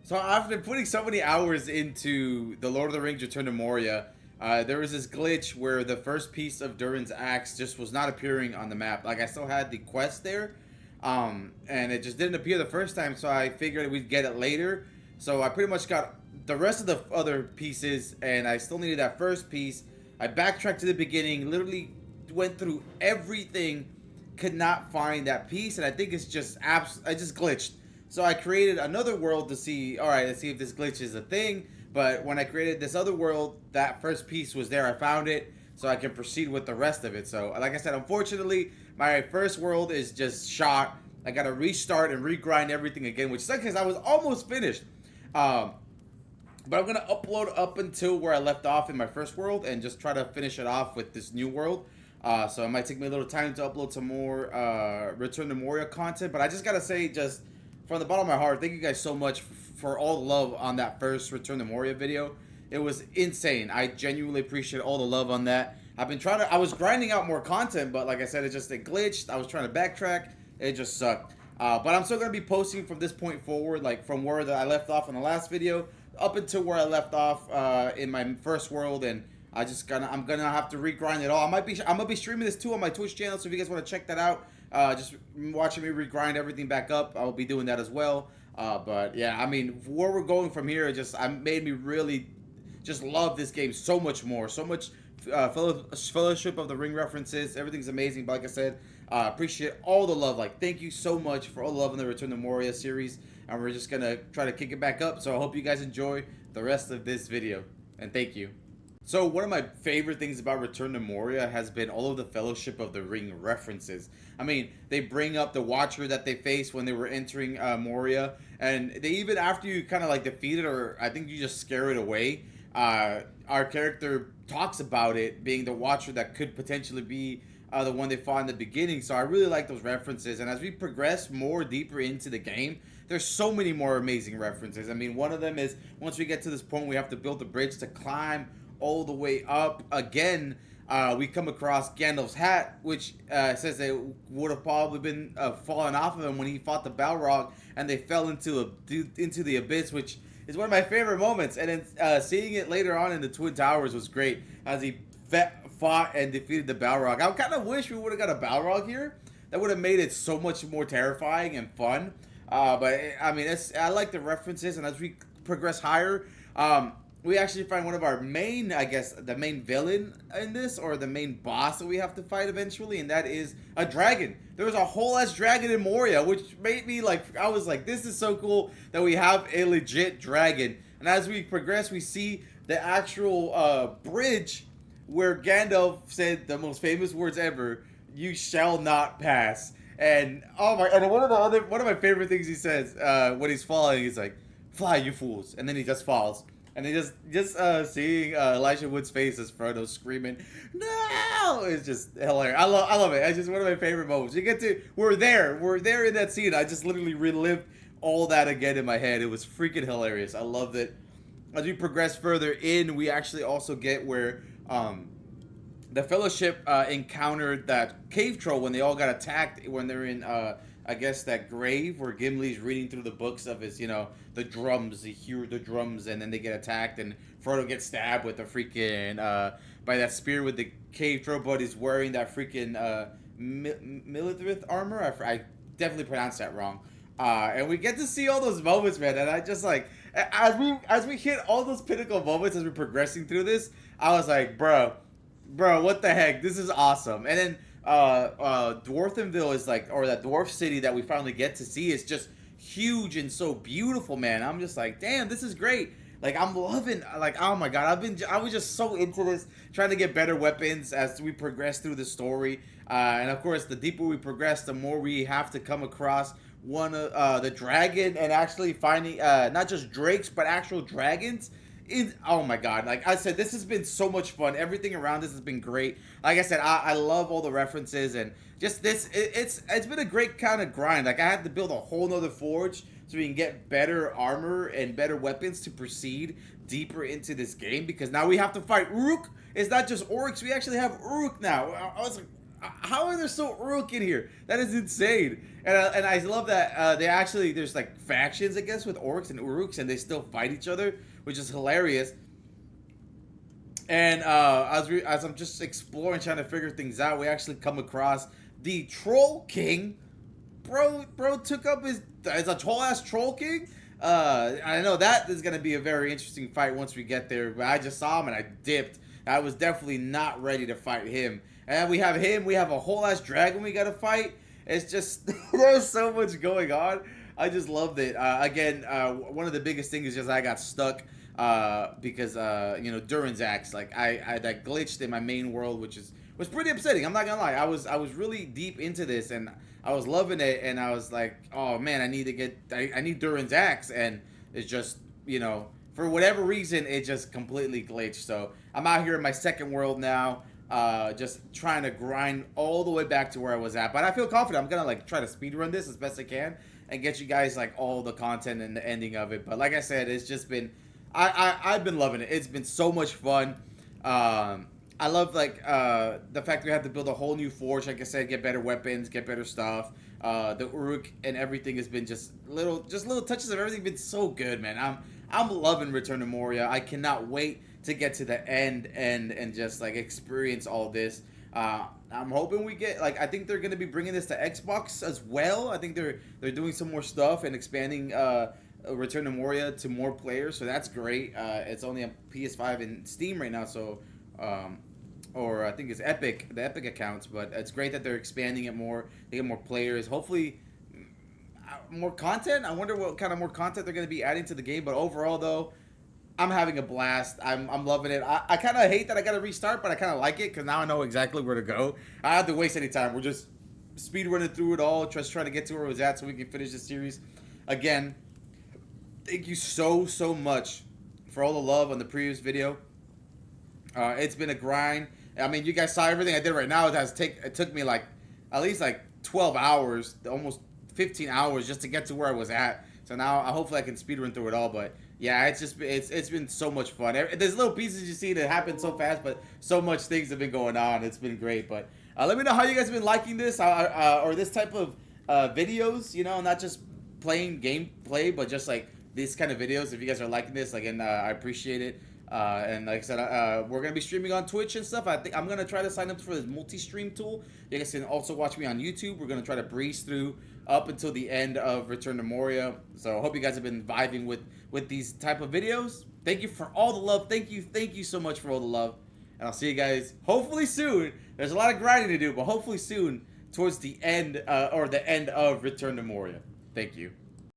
So after putting so many hours into the Lord of the Rings Return to Moria, there was this glitch where the first piece of Durin's axe just was not appearing on the map. Like I still had the quest there, and it just didn't appear the first time. So I figured we'd get it later. So I pretty much got the rest of the other pieces, and I still needed that first piece. I backtracked to the beginning, literally went through everything, could not find that piece, and I think it's just I just glitched. So I created another world to see, all right, let's see if this glitch is a thing. But when I created this other world, that first piece was there. I found it, so I can proceed with the rest of it. So, like I said, unfortunately, my first world is just shot. I got to restart and regrind everything again, which sucks because I was almost finished. But I'm going to upload up until where I left off in my first world and just try to finish it off with this new world. So it might take me a little time to upload some more Return to Moria content. But I just got to say, just from the bottom of my heart, thank you guys so much for all the love on that first Return to Moria video. It was insane. I genuinely appreciate all the love on that. I was grinding out more content, but like I said, it glitched. I was trying to backtrack. It just sucked. But I'm still going to be posting from this point forward, like from where I left off in the last video, up until where I left off in my first world, and I'm gonna have to regrind it all. I'm gonna be streaming this too on my Twitch channel, so if you guys want to check that out, just watching me regrind everything back up, I'll be doing that as well. But yeah, I mean, where we're going from here, made me really just love this game so much more, so much Fellowship of the Ring references. Everything's amazing. But like I said, appreciate all the love. Like, thank you so much for all the love in the Return to Moria series, and we're just gonna try to kick it back up. So I hope you guys enjoy the rest of this video, and thank you. So one of my favorite things about Return to Moria has been all of the Fellowship of the Ring references. I mean, they bring up the Watcher that they faced when they were entering Moria, and they even, after you kind of like defeat it, or I think you just scare it away, our character talks about it being the Watcher that could potentially be the one they fought in the beginning. So I really like those references, and as we progress more deeper into the game, there's so many more amazing references. I mean, one of them is once we get to this point, we have to build a bridge to climb all the way up again. We come across Gandalf's hat, which says it would have probably been fallen off of him when he fought the Balrog, and they fell into the abyss, which is one of my favorite moments. And then seeing it later on in the Twin Towers was great as he fought and defeated the Balrog. I kind of wish we would have got a Balrog here. That would have made it so much more terrifying and fun. But I mean, I like the references, and as we progress higher, we actually find one of our main, I guess, the main villain in this, or the main boss that we have to fight eventually, and that is a dragon. There was a whole ass dragon in Moria, which made me like, I was like, this is so cool that we have a legit dragon. And as we progress, we see the actual bridge where Gandalf said the most famous words ever: "You shall not pass." And oh my! And one of my favorite things he says when he's falling, he's like, "Fly, you fools!" And then he just falls. And they just seeing Elijah Wood's face as Frodo screaming, "No!" It's just hilarious. I love it. It's just one of my favorite moments. We're there in that scene. I just literally relived all that again in my head. It was freaking hilarious. I loved it. As we progress further in, we actually also get where the Fellowship encountered that cave troll when they all got attacked when they're in I guess that grave where Gimli's reading through the books of his, the drums. They hear the drums, and then they get attacked, and Frodo gets stabbed with a freaking by that spear with the cave troll, but he's wearing that freaking Milithrith armor. I definitely pronounced that wrong. And we get to see all those moments, man. And I just like, as we hit all those pinnacle moments as we're progressing through this, I was like, bro, what the heck? This is awesome. And then Dwarfenville is like, or that dwarf city that we finally get to see is just huge and so beautiful, man. I'm just like, damn, this is great. Like, I'm loving, like, oh my god, I was just so into this, trying to get better weapons as we progress through the story. And of course, the deeper we progress, the more we have to come across one of the dragon, and actually finding not just drakes but actual dragons. Oh my god, like I said, this has been so much fun. Everything around this has been great. Like I said, I love all the references, and just this, it's been a great kind of grind. Like, I had to build a whole nother forge so we can get better armor and better weapons to proceed deeper into this game, because now we have to fight Uruk. It's not just orcs, we actually have Uruk now. I was like, How are there so Uruk in here? That is insane. And I love that they actually there's like factions I guess with orcs and Uruks and they still fight each other, which is hilarious. And as I'm just exploring, trying to figure things out, we actually come across the Troll King. Bro took up his as a tall ass Troll King. I know that is gonna be a very interesting fight once we get there. But I just saw him and I dipped. I was definitely not ready to fight him. And we have him. We have a whole ass dragon we gotta fight. It's just there's so much going on. I just loved it. Again, one of the biggest things is just I got stuck because you know Durin's axe. Like I that glitched in my main world, which was pretty upsetting. I'm not gonna lie. I was really deep into this and I was loving it, and I was like, oh man, I need Durin's axe, and it's just you know for whatever reason it just completely glitched. So I'm out here in my second world now. Just trying to grind all the way back to where I was at, but I feel confident. I'm gonna like try to speed run this as best I can and get you guys like all the content and the ending of it. But like I said, it's just been I've been loving it. It's been so much fun. I love like the fact we have to build a whole new forge. Like I said, get better weapons, get better stuff. The Uruk and everything has been just little touches of everything. Been so good, man. I'm loving Return to Moria. I cannot wait to get to the end and just like experience all this. I'm hoping we get like I think they're gonna be bringing this to Xbox as well. I think they're doing some more stuff and expanding Return to Moria to more players, so that's great. It's only on PS5 and Steam right now, so or I think it's Epic, the Epic accounts, but it's great that they're expanding it more. They get more players, hopefully more content. I wonder what kind of more content they're going to be adding to the game, but overall though, I'm having a blast. I'm loving it. I kind of hate that I got to restart, but I kind of like it because now I know exactly where to go. I don't have to waste any time. We're just speed running through it all, just trying to get to where it was at so we can finish the series. Again, thank you so much for all the love on the previous video. It's been a grind. I mean, you guys saw everything I did right now. It took me like at least like 12 hours, almost 15 hours just to get to where I was at. So now hopefully I can speed run through it all. But yeah, it's been so much fun. There's little pieces you see that happen so fast, but so much things have been going on. It's been great. But let me know how you guys have been liking this or this type of videos. You know, not just playing gameplay, but just like these kind of videos. If you guys are liking this, again, I appreciate it. And like I said, we're gonna be streaming on Twitch and stuff. I think I'm gonna try to sign up for this multi-stream tool. You guys can also watch me on YouTube. We're gonna try to breeze through up until the end of Return to Moria. So I hope you guys have been vibing with these type of videos. Thank you for all the love. Thank you so much for all the love. And I'll see you guys hopefully soon. There's a lot of grinding to do, but hopefully soon towards the end or the end of Return to Moria. Thank you.